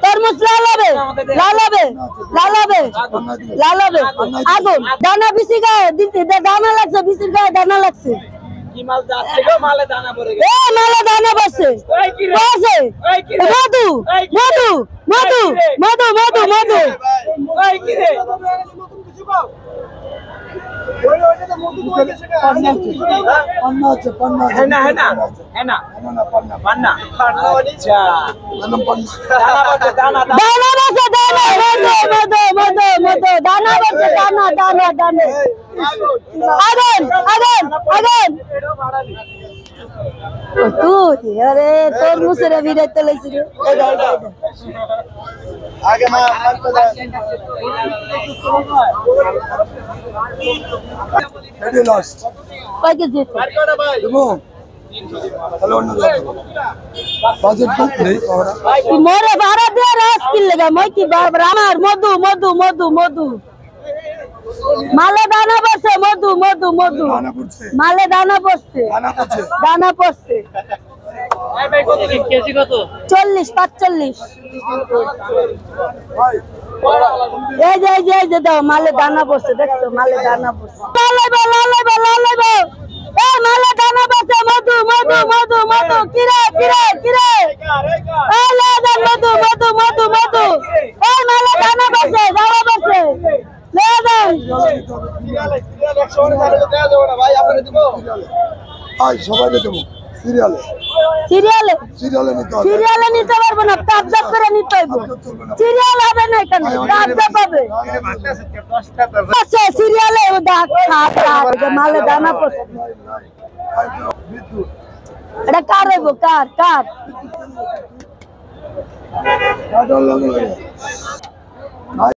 তরমুজ লাল হবে, লাল হবে, লাল হবে, লাল হবে। আগুন দানা বিসি গায়ে দিতে দানা লাগছে, বিসির গায়ে দানা লাগছে। কি মাল যাচ্ছে গো, মালে দানা পড়ে গেছে। এই মালে দানা পড়ছে, পড়ছে। মধু মধু মধু মধু মধু মধু। ওই কি রে তোর মুসেরা বিরাট চলেছিল आगे मैं रेडी लास्ट কয় কেজি देखो हेलो बजट कम नहीं और मोरे बारा दे रस किल लगा मैं की আমার মধু মধু মধু মধু মালে দানা পড়ছে মধু মধু মধু মালে দানা পড়ছে দানা পড়ছে এই ভাই কত কেজি কত 40 45 ভাই এই যে দাও মালে দানা পড়ছে দেখছো মালে দানা পড়ছে লালে এই মালে দানা পড়ছে মধু মধু মধু মধু কিরে কিরে কিরে এই লাগা মধু মধু মধু মধু এই মালে দানা পড়ছে দানা পড়ছে ले दे সিরিয়ালে 100 টাকা দেওয়া যাবে না ভাই আপনারে দেব ভাই সবাই দেব সিরিয়ালে সিরিয়ালে সিরিয়ালে নিতে পারবো না তাবজাব করে নিতে হইব সিরিয়াল হবে না এখানে তাবজাব হবে আচ্ছা সিরিয়ালে ও ডাক খা মালে দানা পড়ছে এটা কার হইব কার কাটার লাগে